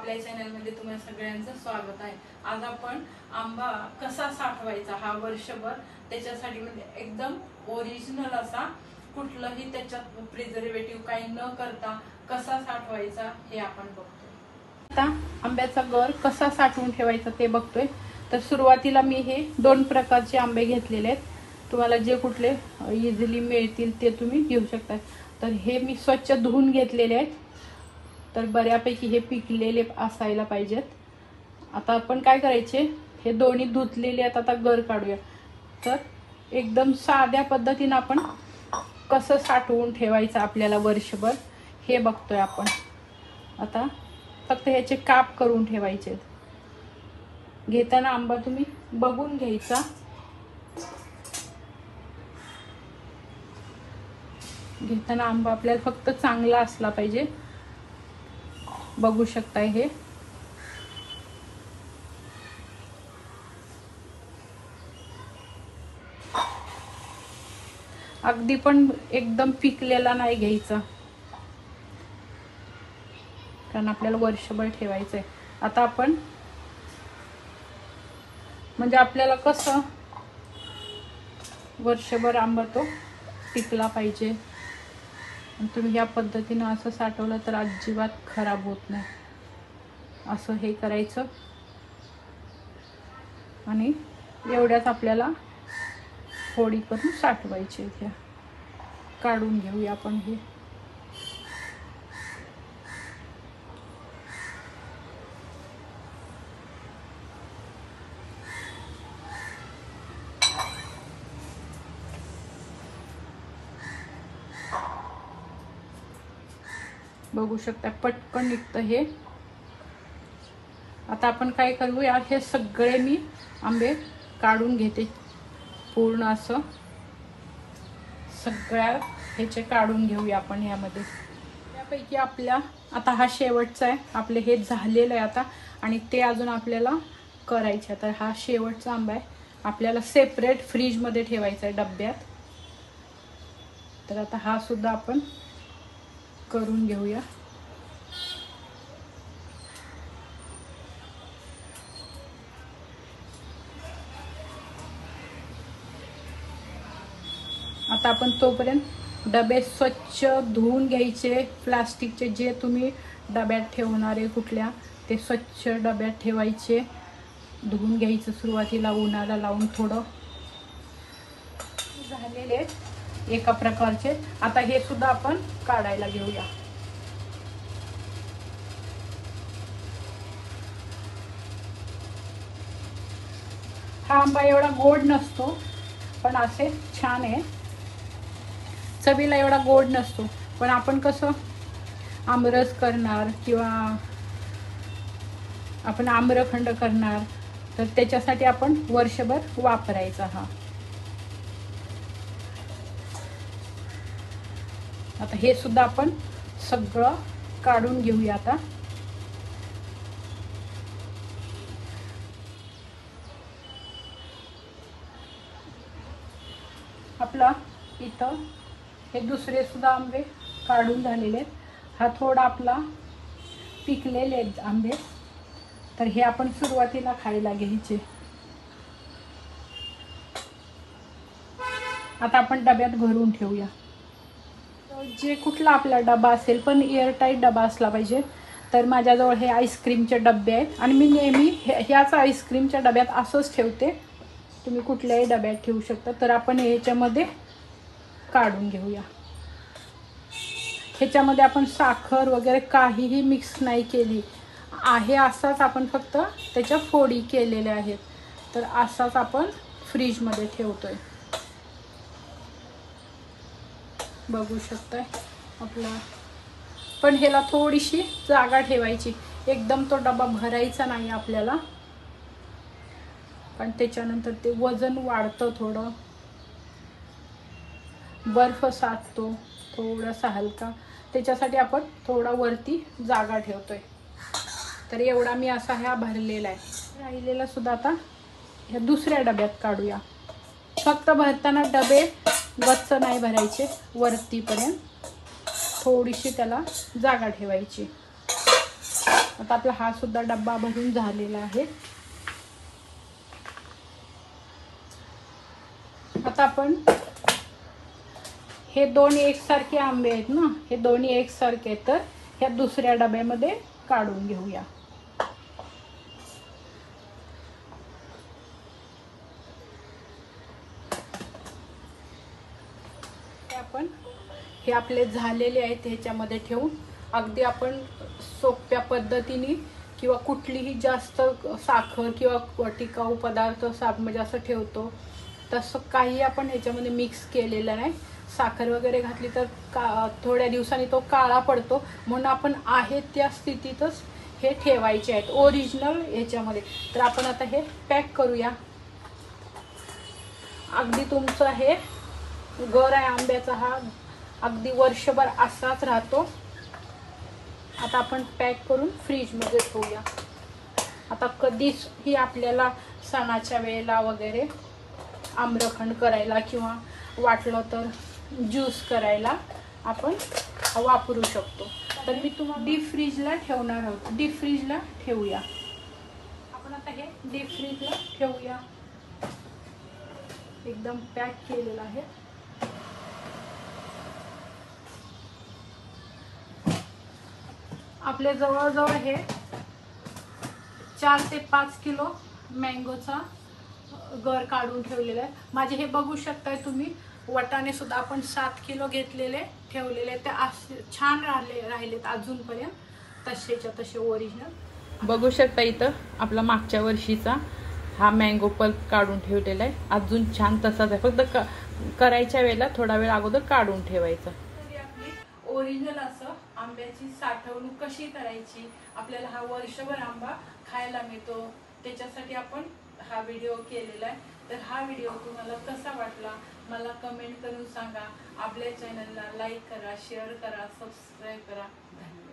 आपल्या चॅनलमध्ये तुम्हाला सगळ्यांचं स्वागत आहे। आज आपण आंबा कसा साठवायचा हा वर्षभर त्याच्यासाठी म्हणजे एकदम ओरिजिनल असा कुठलंही त्याच्यात प्रिझर्वेटिव्ह काही न करता कसा साठवायचा हे आपण बघतोय। आता आंब्याचा गर कसा साठवून ठेवायचा ते बघतोय। तर सुरुवातीला मी हे दोन प्रकारचे आंबे घेतलेले आहेत। तुम्हाला जे कुठले इझिली मिळतील ते तुम्ही घेऊ शकता। तर हे मी स्वच्छ धुवून घेतलेले आहेत। तर बऱ्यापैकी हे पिकलेले असायला पाहिजेत। आता आपण काय करायचे, हे दोन्ही धुतलेले आहेत, आता गर काढूया। तर एकदम साध्या पद्धतीने आपण कसं साठवून ठेवायचं आपल्याला वर्षभर हे बघतोय आपण। आता फक्त ह्याचे काप करून ठेवायचे। घेताना आंबा तुम्ही बघून घ्यायचा। घेताना आंबा आपल्याला फक्त चांगला असला पाहिजे। बघू शकताय हे अगदी पण एकदम पिकलेला नाही घ्यायचा, कारण आपल्याला वर्षभर ठेवायचंय। आता आपण म्हणजे आपल्याला कसं वर्षभर आंबा तो टिकला पाहिजे। तुम्ही या पद्धतीने असं साठवलं तर अजिबात खराब होत नाही। असं हे करायचं आणि एवढ्याच आपल्याला फोडी करून साठवायचे। घ्या काढून घेऊया आपण हे। बघू शकता पटकन निघतं हे। आता आपण काय करूया, हे सगळे मी आंबे काढून घेते। पूर्ण असं सगळ्या ह्याचे काढून घेऊया आपण यामध्ये। त्यापैकी आपल्या आता हा शेवटचा आहे, आपले हे झालेलं आहे आता, आणि ते अजून आपल्याला करायचे। तर हा शेवटचा आंबा आहे, आपल्याला सेपरेट फ्रीज मध्ये ठेवायचा आहे डब्यात। तर आता हा सुद्धा आपण करून घेऊया। आता आपण तोपर्यंत डबे स्वच्छ धुवून घ्यायचे। प्लास्टिकचे जे तुम्ही डब्यात ठेवणारे कुठल्या ते स्वच्छ डब्यात ठेवायचे, धुवून घ्यायचं सुरुवातीला उन्हाला लावून। थोडं झालेले एका प्रकारचे। आता हे सुद्धा आपण काढायला घेऊया। हा आंबा एवढा गोड नसतो, पण असे छान आहे। चवीला एवढा गोड नसतो, पण आपण कसं आमरस करणार किंवा आपण आम्रखंड करणार, तर त्याच्यासाठी आपण वर्षभर वापरायचा हा। आता हे सुद्धा आपण सगळं काढून घेऊया। आता आपला इथं हे दुसरे सुद्धा आंबे काढून झालेले आहेत। हा थोडा आपला पिकलेले आहेत आंबे, तर हे आपण सुरुवातीला खायला घ्यायचे। आता आपण डब्यात भरून ठेवूया। जे कुठला आपला डबा असेल, पण एअरटाईट डबा असला पाहिजे। तर माझ्याजवळ हे आईस्क्रीमचे डबे आहेत, आणि मी नेहमी ह्याच आईस्क्रीमच्या डब्यात असंच ठेवते। तुम्ही कुठल्याही डब्यात ठेवू शकता। तर आपण ह्याच्यामध्ये काढून घेऊया। ह्याच्यामध्ये आपण साखर वगैरे काहीही मिक्स नाही केली आहे, असाच आपण फक्त त्याच्या फोडी केलेल्या आहेत। तर असाच आपण फ्रीजमध्ये ठेवतोय। बघू शकताय आपला, पण ह्याला थोडीशी जागा ठेवायची। एकदम तो डबा भरायचा नाही आपल्याला, पण त्याच्यानंतर ते वजन वाढतं, थोडं बर्फ साचतो थोडासा हलका, त्याच्यासाठी आपण थोडा वरती जागा ठेवतोय। तर एवढा मी असा हा भरलेला आहे। राहिलेला सुद्धा आता ह्या दुसऱ्या डब्यात काढूया। फक्त भरताना डबे गच्च नाही भरायचे, वरतीपर्यंत थोडीशी त्याला जागा ठेवायची। आता आपला हा सुद्धा डब्बा भरून झालेला आहे. आता आपण हे दोन एकसारखे आंबे आहेत ना, हे दोन्ही एकसारखे आहेत, तर ह्या दुसऱ्या डब्यामध्ये काढून घेऊया. आपण हे आपले झालेले आहेत ह्याच्यामध्ये ठेवून अगदी आपण सोप्या पद्धतीने किंवा कुठलीही जास्त साखर किंवा टिकाऊ पदार्थ म्हणजे असं ठेवतो तसं काही आपण ह्याच्यामध्ये मिक्स केलेलं नाही. साखर वगैरे घातली तर थोड्या दिवसांनी तो काळा पडतो, म्हणून आपण आहे त्या स्थितीतच हे ठेवायचे आहेत ओरिजिनल ह्याच्यामध्ये. तर आपण आता हे पॅक करूया. अगदी तुमचं हे गर आहे आंब्याचा, हा अगदी वर्षभर असाच राहतो. आता आपण पॅक करून फ्रीजमध्ये ठेवूया. आता कधीच ही आपल्याला सणाच्या वेळेला वगैरे आम्रखंड करायला किंवा वाटलं तर ज्यूस करायला आपण वापरू शकतो. तर मी तुम्हाला डीप फ्रीजला ठेवणार आहोत. डीप फ्रीजला ठेवूया. आपण आता हे डीप फ्रीजला ठेवूया. एकदम पॅक केलेलं आहे. आपले जवळजवळ हे 4 ते 5 किलो मँगोचा गर काढून ठेवलेला आहे. माझे हे बघू शकताय तुम्ही. वटाणे सुद्धा आपण 7 किलो घेतलेले ठेवलेले, ते असे छान राहिलेत अजूनपर्यंत तसेच्या तसे ओरिजिनल. बघू शकता इथं आपला मागच्या वर्षीचा हा मँगो पल्प काढून ठेवलेला आहे. अजून छान तसाच आहे, फक्त करायच्या वेळेला थोडा वेळ अगोदर काढून ठेवायचा. ओरिजिनल असं आंब्याची साठवणूक कशी करायची, आपल्याला हा वर्षभर आंबा खायला मिळतो, त्याच्यासाठी आपण हा व्हिडिओ केलेला आहे. तर हा व्हिडिओ तुम्हाला कसा वाटला मला कमेंट करून सांगा. आपल्या चॅनलला लाईक करा, शेअर करा, सबस्क्राईब करा. धन्यवाद.